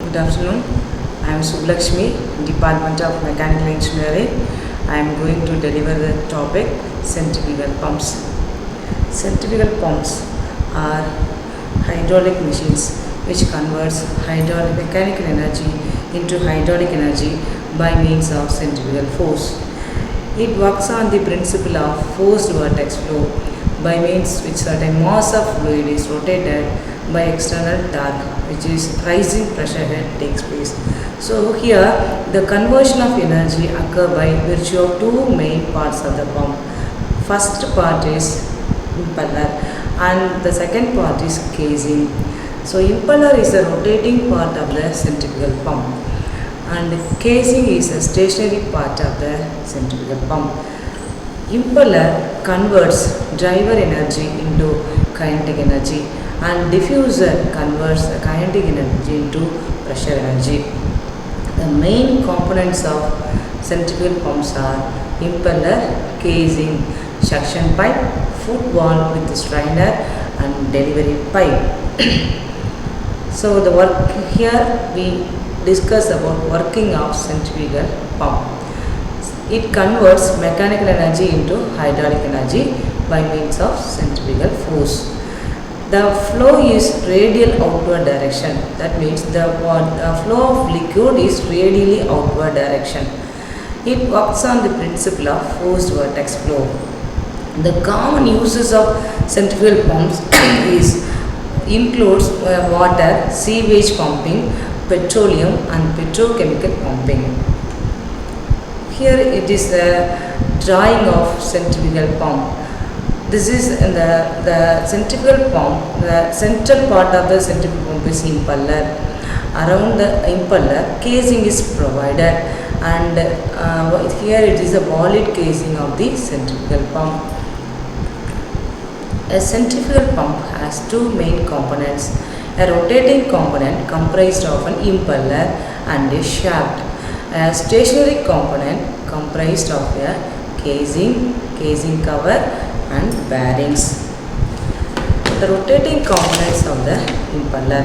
Good afternoon. I am Subbulakshmi, Department of Mechanical Engineering. I am going to deliver the topic Centrifugal Pumps. Centrifugal pumps are hydraulic machines which converts hydraulic mechanical energy into hydraulic energy by means of centrifugal force. It works on the principle of forced vortex flow by means which certain mass of fluid is rotated by external torque, which is rising pressure head takes place. So here the conversion of energy occur by virtue of two main parts of the pump. First part is impeller and the second part is casing. So impeller is the rotating part of the centrifugal pump and casing is a stationary part of the centrifugal pump. Impeller converts driver energy into kinetic energy and diffuser converts the kinetic energy into pressure energy. The main components of centrifugal pumps are impeller, casing, suction pipe, foot valve with strainer and delivery pipe. So the work here we discuss about working of centrifugal pump. It converts mechanical energy into hydraulic energy by means of centrifugal force. The flow is radial outward direction. That means the flow of liquid is radially outward direction. It works on the principle of forced vortex flow. The common uses of centrifugal pumps includes water, sewage pumping, petroleum and petrochemical pumping. Here it is the drawing of centrifugal pump. This is the centrifugal pump. The central part of the centrifugal pump is impeller. Around the impeller, casing is provided, and here it is a valid casing of the centrifugal pump. A centrifugal pump has two main components: a rotating component comprised of an impeller and a shaft, a stationary component comprised of a casing cover and bearings. The rotating components of the impeller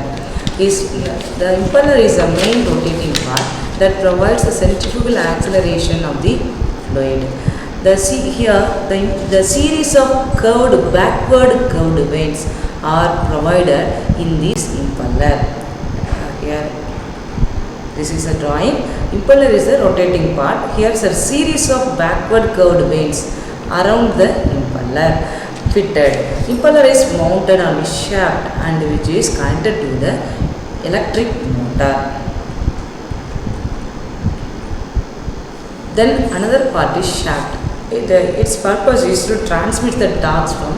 is a main rotating part that provides the centrifugal acceleration of the fluid. The series of backward curved vanes are provided in this impeller. Here this is a drawing. Impeller is the rotating part. Here is a series of backward curved vanes around the impeller fitted. Impeller is mounted on a shaft and which is connected to the electric motor. Then another part is shaft. Its purpose is to transmit the torques from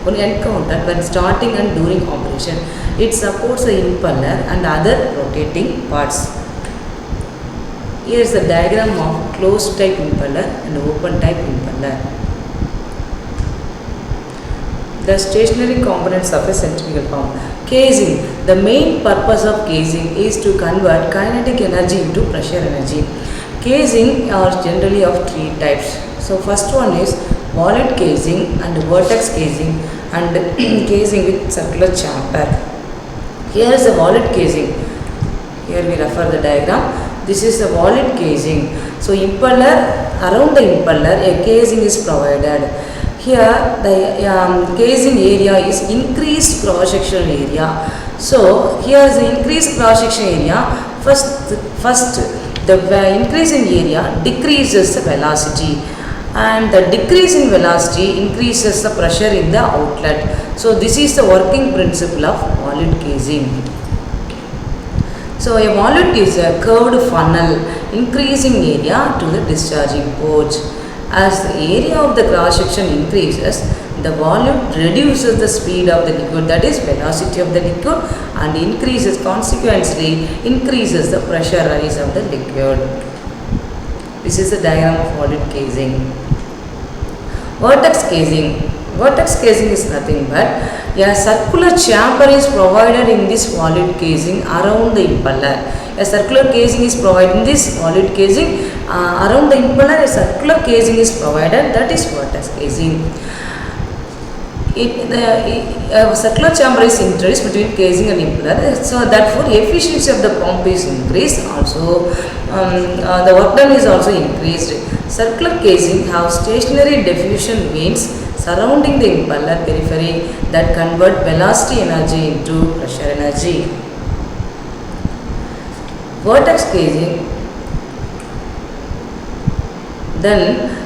one encounter when starting and during operation. It supports the impeller and other rotating parts. Here is the diagram of closed type impeller and open type impeller. The stationary components of a centrifugal pump. Casing. The main purpose of casing is to convert kinetic energy into pressure energy. Casing are generally of three types. So first one is wallet casing and vortex casing and casing with circular chamber. Here is the wallet casing. Here we refer the diagram. This is the wallet casing. So impeller, around the impeller a casing is provided. Here the casing area is increased cross sectional area. So here is the increased cross sectional area. First the increase in area decreases the velocity, and the decrease in velocity increases the pressure in the outlet. So this is the working principle of wallet casing. So a wallet is a curved funnel increasing area to the discharging port. As the area of the cross section increases, the volume reduces the speed of the liquid, that is velocity of the liquid, and consequently increases the pressure rise of the liquid. This is the diagram of wallet casing. Vortex casing. Vortex casing is nothing but a circular chamber is provided in this wallet casing around the impeller. A circular casing is provided in this wallet casing around the impeller. A circular casing is provided, that is vortex casing. Circular chamber is introduced between casing and impeller, so therefore efficiency of the pump is increased. Also, the work done is also increased. Circular casing have stationary diffusion vanes surrounding the impeller periphery that convert velocity energy into pressure energy. Vortex casing, then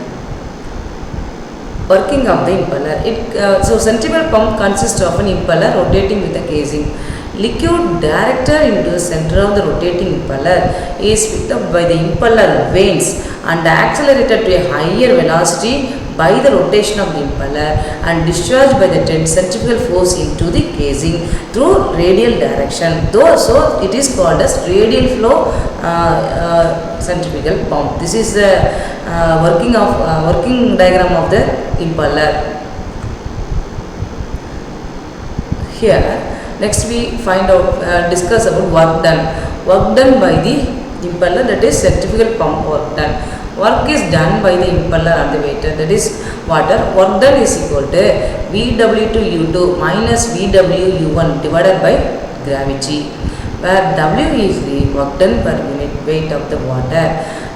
working of the impeller. So centrifugal pump consists of an impeller rotating with a casing. Liquid directed into the center of the rotating impeller is picked up by the impeller vanes and accelerated to a higher velocity by the rotation of the impeller and discharged by the centrifugal force into the casing through radial direction. So it is called as radial flow centrifugal pump. This is the working diagram of the impeller. Here, next we discuss about work done. Work done by the impeller, that is centrifugal pump work done. Work is done by the impeller and the waiter, that is water. Work done is equal to VW2U2 minus VWU1 divided by gravity, where W is the work done per unit weight of the water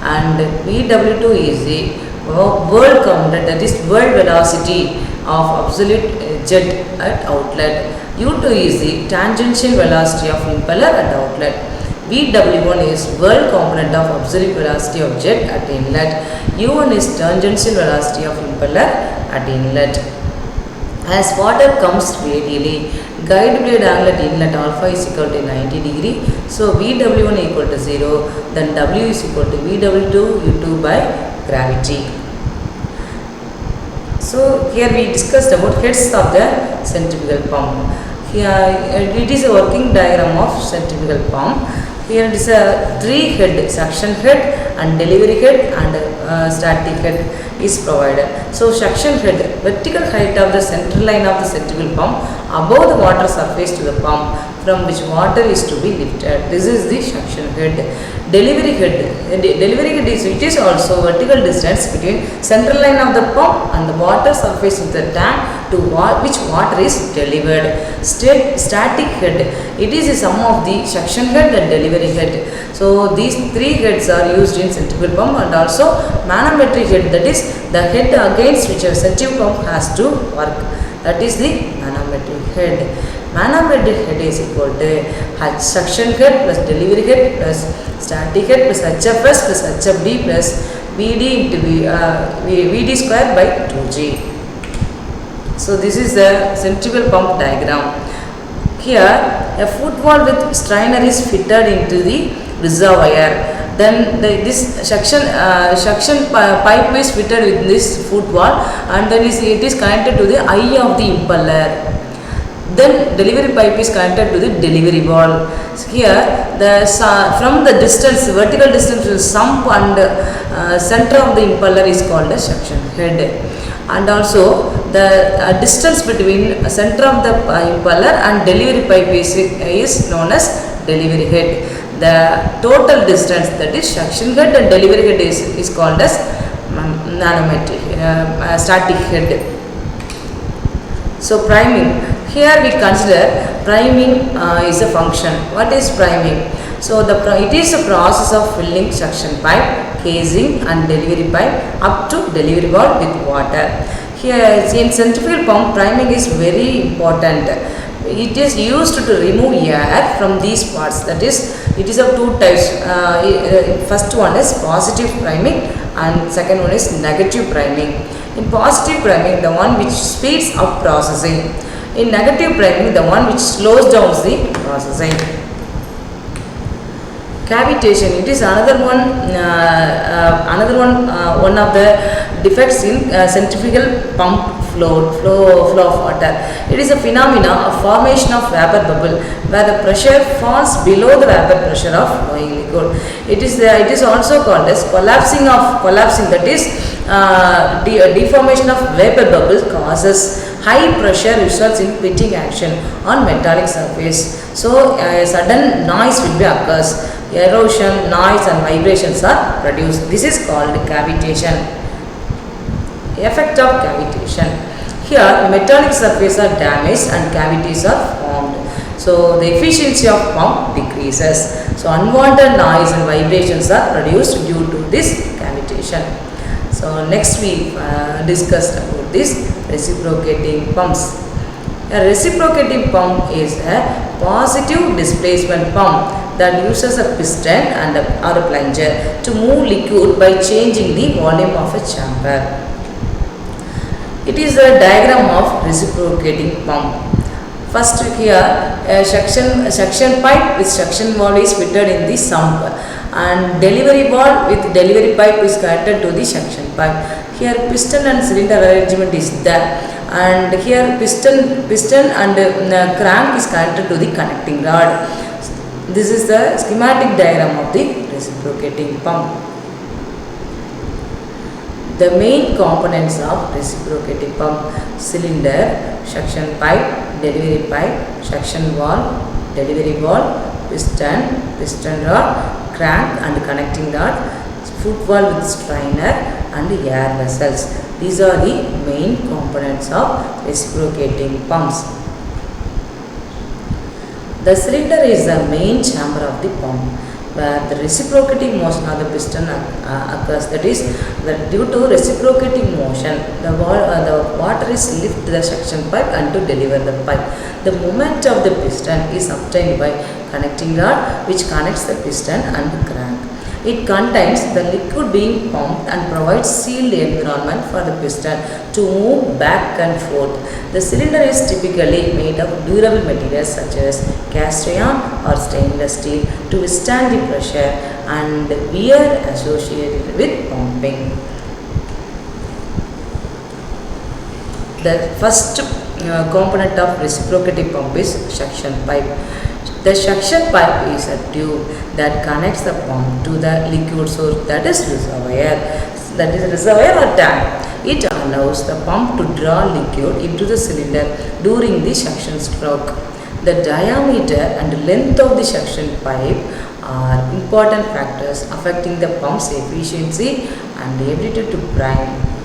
and VW2 is the world counted, that is world velocity of absolute jet at outlet. U2 is the tangential velocity of impeller at outlet. VW1 is world component of absolute velocity of jet at inlet. U1 is tangential velocity of impeller at inlet. As water comes radially, guide blade angle at inlet alpha is equal to 90 degree. So VW1 equal to 0, then W is equal to VW2 by gravity. So here we discussed about heads of the centrifugal pump. Here it is a working diagram of centrifugal pump. Here it is a three head, suction head and delivery head and static head is provided. So suction head, vertical height of the center line of the centrifugal pump above the water surface to the pump from which water is to be lifted. This is the suction head. Delivery head, it is also vertical distance between central line of the pump and the water surface of the tank to which water is delivered. Static head, it is a sum of the suction head and delivery head. So these three heads are used in centrifugal pump, and also manometric head, that is the head against which a centrifugal pump has to work, that is the manometric head. Manometric head is equal to suction head plus delivery head plus static head plus HFS plus HFD plus VD into VD square by 2G. So this is the centrifugal pump diagram. Here a footwall with strainer is fitted into the reservoir. Then this suction pipe is fitted with this footwall, and then it is connected to the eye of the impeller. Then delivery pipe is connected to the delivery valve. So here from the distance, vertical distance to the sump and center of the impeller is called a suction head. And also the distance between center of the impeller and delivery pipe is known as delivery head. The total distance, that is suction head and delivery head, is called as manometric static head. So priming. Here we consider priming is a function. What is priming? So it is a process of filling suction pipe, casing and delivery pipe up to delivery valve with water. Here in centrifugal pump, priming is very important. It is used to remove air from these parts. That is, it is of two types. First one is positive priming and second one is negative priming. In positive priming, the one which speeds up processing. In negative priming, the one which slows down the processing. Cavitation, it is another one of the defects in centrifugal pump flow of water. It is a phenomena of formation of vapor bubble where the pressure falls below the vapor pressure of flowing liquid. It is also called as collapsing, that is deformation of vapor bubble causes high pressure, results in pitting action on metallic surface. So a sudden noise will be occurs. Erosion, noise and vibrations are produced. This is called cavitation. Effect of cavitation. Here, metallic surfaces are damaged and cavities are formed. So, the efficiency of pump decreases. So, unwanted noise and vibrations are produced due to this cavitation. So, next we discussed about this reciprocating pumps. A reciprocating pump is a positive displacement pump that uses a piston and or a plunger to move liquid by changing the volume of a chamber. It is a diagram of reciprocating pump. First here a suction pipe with suction valve is fitted in the sump and delivery valve with delivery pipe is connected to the suction pipe. Here piston and cylinder arrangement is there, and here piston and crank is connected to the connecting rod. This is the schematic diagram of the reciprocating pump. The main components of reciprocating pump: cylinder, suction pipe, delivery pipe, suction valve, delivery valve, piston rod, crank and connecting rod, foot valve with strainer and air vessels. These are the main components of reciprocating pumps. The cylinder is the main chamber of the pump, where the reciprocating motion of the piston occurs. That is, that due to reciprocating motion, the water is lifted to the suction pipe and to deliver the pipe. The movement of the piston is obtained by connecting rod, which connects the piston and the crank. It contains the liquid being pumped and provides sealed environment for the piston to move back and forth. The cylinder is typically made of durable materials such as cast iron or stainless steel to withstand the pressure and wear associated with pumping. The first component of reciprocating pump is suction pipe. The suction pipe is a tube that connects the pump to the liquid source, that is reservoir or tank. It allows the pump to draw liquid into the cylinder during the suction stroke. The diameter and length of the suction pipe are important factors affecting the pump's efficiency and ability to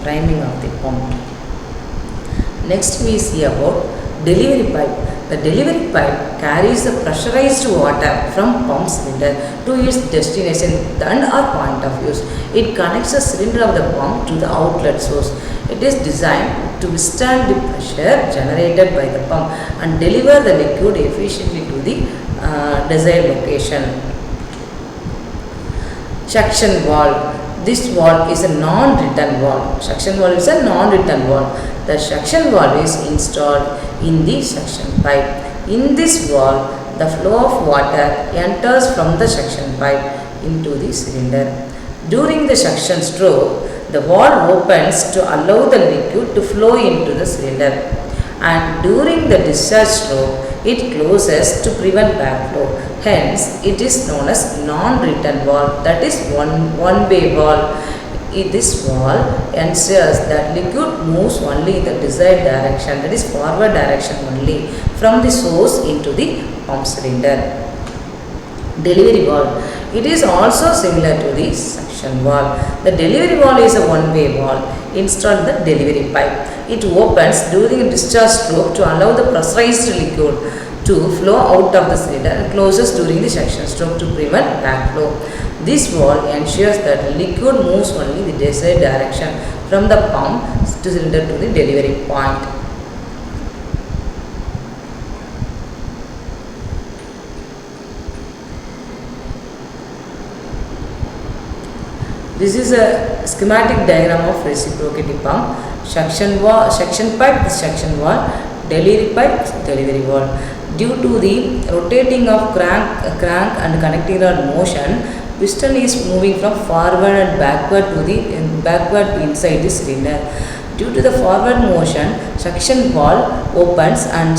priming of the pump. Next we see about delivery pipe. The delivery pipe carries the pressurized water from pump cylinder to its destination and or point of use. It connects the cylinder of the pump to the outlet source. It is designed to withstand the pressure generated by the pump and deliver the liquid efficiently to the desired location. Suction valve. This valve is a non-return valve. Suction valve is a non-return valve. The suction valve is installed in the suction pipe. In this valve, the flow of water enters from the suction pipe into the cylinder. During the suction stroke, the valve opens to allow the liquid to flow into the cylinder, and during the discharge stroke, it closes to prevent backflow. Hence, it is known as non-return valve, that is one-way valve. This valve ensures that liquid moves only in the desired direction, that is forward direction only, from the source into the pump cylinder. Delivery valve. It is also similar to the suction valve. The delivery valve is a one-way valve installed in the delivery pipe. It opens during a discharge stroke to allow the pressurized liquid to flow out of the cylinder and closes during the suction stroke to prevent backflow. This valve ensures that liquid moves only the desired direction from the pump to cylinder to the delivery point. This is a schematic diagram of reciprocating pump. Suction pipe is suction valve, delivery pipe is delivery valve. Due to the rotating of crank and connecting rod motion, piston is moving from forward and backward inside the cylinder. Due to the forward motion, suction valve opens and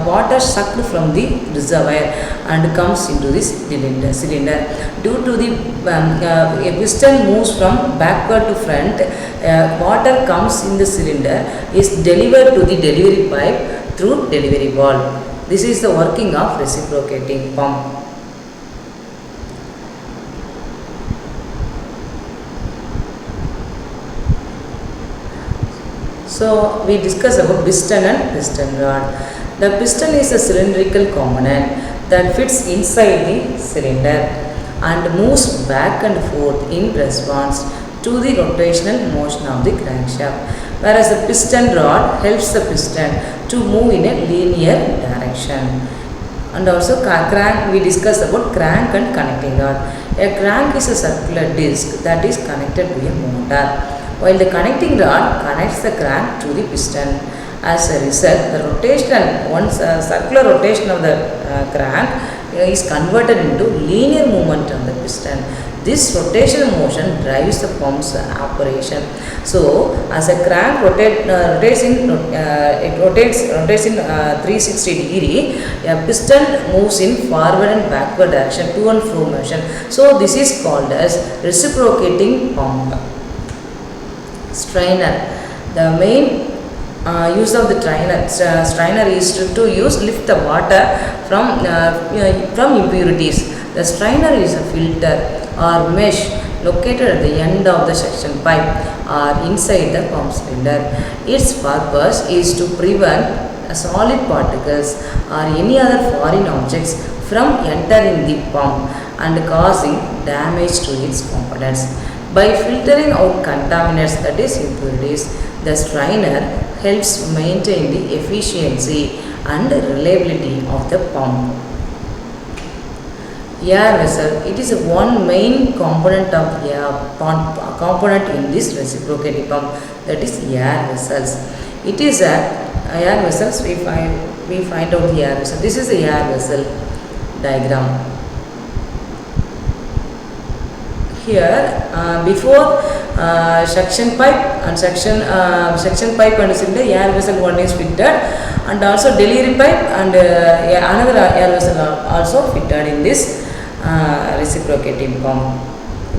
water sucked from the reservoir and comes into this cylinder. Due to the piston moves from backward to front, water comes in the cylinder, is delivered to the delivery pipe through delivery valve. This is the working of reciprocating pump. So we discuss about piston and piston rod. The piston is a cylindrical component that fits inside the cylinder and moves back and forth in response to the rotational motion of the crankshaft, whereas the piston rod helps the piston to move in a linear direction. And also we discussed about crank and connecting rod. A crank is a circular disc that is connected to a motor, while the connecting rod connects the crank to the piston. As a result, the circular rotation of the crank is converted into linear movement of the piston. This rotational motion drives the pump's operation. So, as a crank rotates in 360 degree, a piston moves in forward and backward direction, to and fro motion. So, this is called as reciprocating pump. Strainer. The main use of the strainer is to lift the water from impurities. The strainer is a filter or mesh located at the end of the suction pipe or inside the pump cylinder. Its purpose is to prevent solid particles or any other foreign objects from entering the pump and causing damage to its components. By filtering out contaminants, that is impurities, the strainer helps maintain the efficiency and reliability of the pump. Air vessel. It is one main component of component in this reciprocating pump, that is air vessels. It is air vessels. We find out the air vessel. This is the air vessel diagram. Here before suction pipe and suction pipe and cylinder, air vessel one is fitted, and also delivery pipe and another air vessel are also fitted in this reciprocating pump.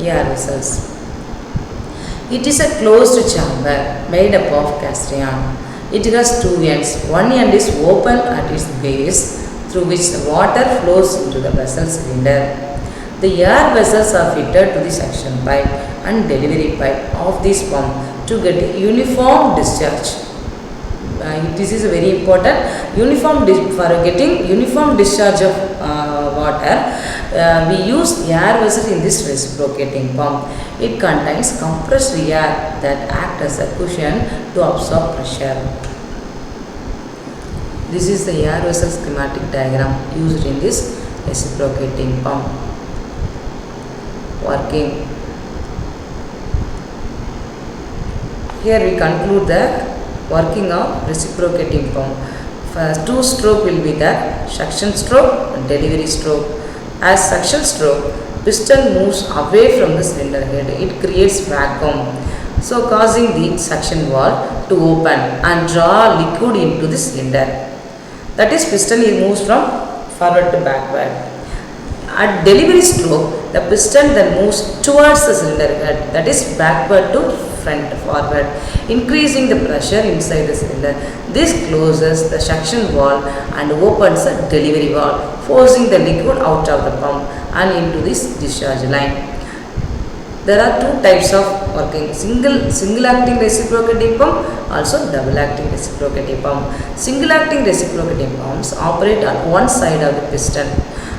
Air vessels. It is a closed chamber made up of cast iron. It has two ends. One end is open at its base, through which the water flows into the vessel cylinder. The air vessels are fitted to the suction pipe and delivery pipe of this pump to get uniform discharge. This is very important. For getting uniform discharge of water, we use air vessel in this reciprocating pump. It contains compressed air that act as a cushion to absorb pressure. This is the air vessel schematic diagram used in this reciprocating pump. Working. Here we conclude the working of reciprocating pump. First, two stroke will be the suction stroke and delivery stroke. As suction stroke, piston moves away from the cylinder head. It creates vacuum, so causing the suction valve to open and draw liquid into the cylinder. That is, piston moves from forward to backward. At delivery stroke, the piston then moves towards the cylinder head, that is backward to front forward, increasing the pressure inside the cylinder. This closes the suction valve and opens the delivery valve, forcing the liquid out of the pump and into this discharge line. There are two types of working: single acting reciprocating pump, also double acting reciprocating pump. Single acting reciprocating pumps operate on one side of the piston,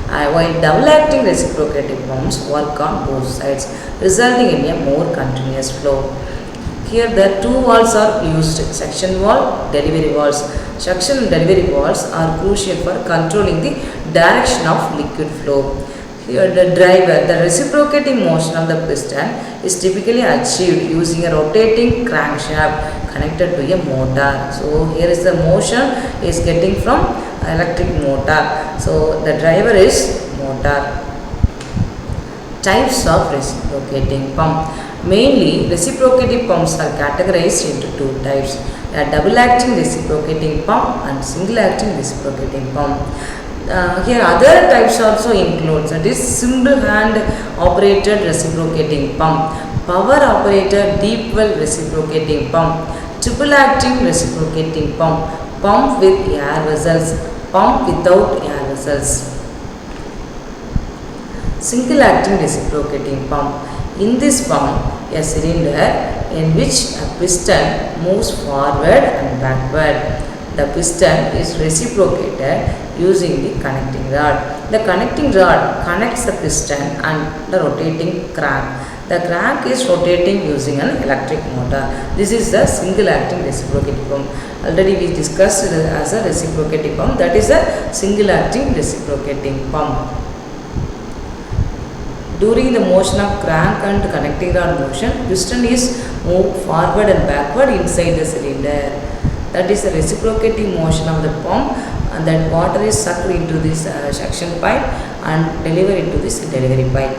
while double acting reciprocating pumps work on both sides, resulting in a more continuous flow. Here the two valves are used: suction valve, delivery valves. Suction and delivery valves are crucial for controlling the direction of liquid flow. Here the driver, the reciprocating motion of the piston is typically achieved using a rotating crankshaft connected to a motor. So here is the motion is getting from electric motor. So the driver is motor. Types of reciprocating pump. Mainly, reciprocating pumps are categorized into two types: a double acting reciprocating pump and single acting reciprocating pump. Here other types also includes, that is, single hand operated reciprocating pump, power operated deep well reciprocating pump, triple acting reciprocating pump, pump with air vessels, pump without air vessels. Single acting reciprocating pump. In this pump, a cylinder in which a piston moves forward and backward. The piston is reciprocated using the connecting rod. The connecting rod connects the piston and the rotating crank. The crank is rotating using an electric motor. This is the single acting reciprocating pump. Already we discussed it as a reciprocating pump. That is a single acting reciprocating pump. During the motion of crank and connecting rod motion, piston is moved forward and backward inside the cylinder. That is the reciprocating motion of the pump, and that water is sucked into this suction pipe and delivered into this delivery pipe.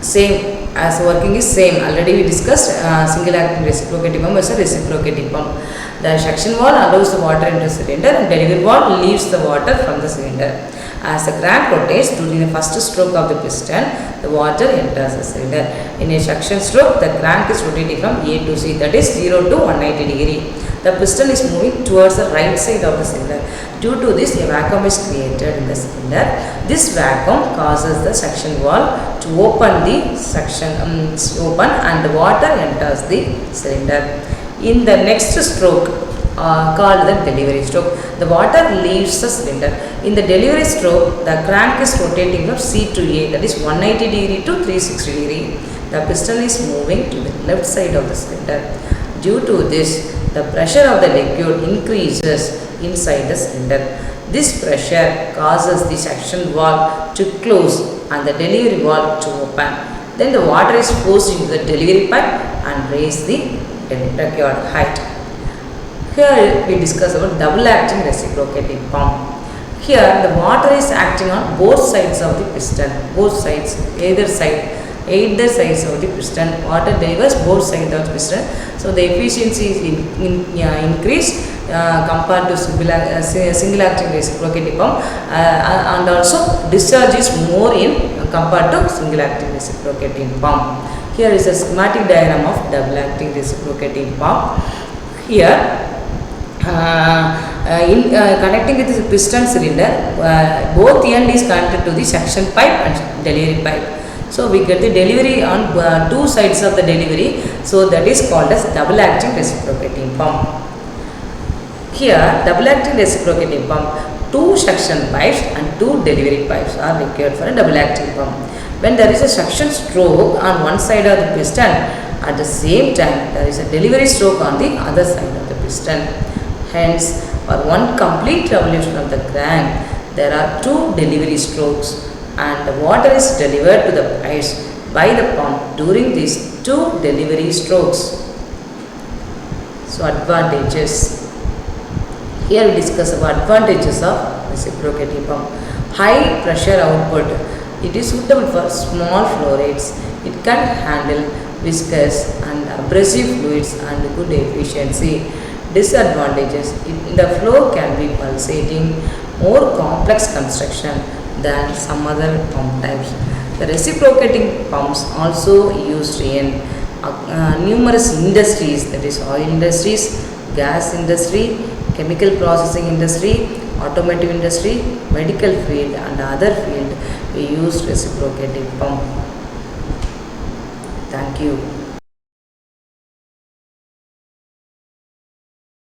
Same as working is same. Already we discussed single acting reciprocating pump as a reciprocating pump. The suction valve allows the water into the cylinder and delivery valve leaves the water from the cylinder. As the crank rotates during the first stroke of the piston, the water enters the cylinder. In a suction stroke, the crank is rotating from A to C, that is 0 to 180 degree. The piston is moving towards the right side of the cylinder. Due to this, a vacuum is created in the cylinder. This vacuum causes the suction valve to open the suction and the water enters the cylinder. In the next stroke, called the delivery stroke, the water leaves the cylinder. In the delivery stroke, the crank is rotating from C to A, that is 180 degree to 360 degree. The piston is moving to the left side of the cylinder. Due to this, the pressure of the liquid increases inside the cylinder. This pressure causes the suction valve to close and the delivery valve to open. Then the water is forced into the delivery pipe and raise the required height. Here we discuss about double acting reciprocating pump. Here the water is acting on both sides of the piston, both sides, either sides of the piston. Water delivers both sides of the piston. So the efficiency is increased compared to single acting reciprocating pump, and also discharge is more in compared to single acting reciprocating pump. Here is a schematic diagram of double acting reciprocating pump. Here connecting with the piston cylinder, both end is connected to the suction pipe and delivery pipe. So we get the delivery on two sides of the delivery. So that is called as double acting reciprocating pump. Here double acting reciprocating pump, two suction pipes and two delivery pipes are required for a double acting pump. When there is a suction stroke on one side of the piston, at the same time there is a delivery stroke on the other side of the piston. Hence, for one complete revolution of the crank, there are two delivery strokes and the water is delivered to the pipes by the pump during these two delivery strokes. So advantages. Here we discuss about advantages of reciprocating pump. High pressure output. It is suitable for small flow rates. It can handle viscous and abrasive fluids and good efficiency. Disadvantages. The flow can be pulsating, more complex construction than some other pump types. The reciprocating pumps also used in numerous industries, that is oil industries, gas industry, chemical processing industry, automotive industry, medical field and other field. We use reciprocating pump. Thank you.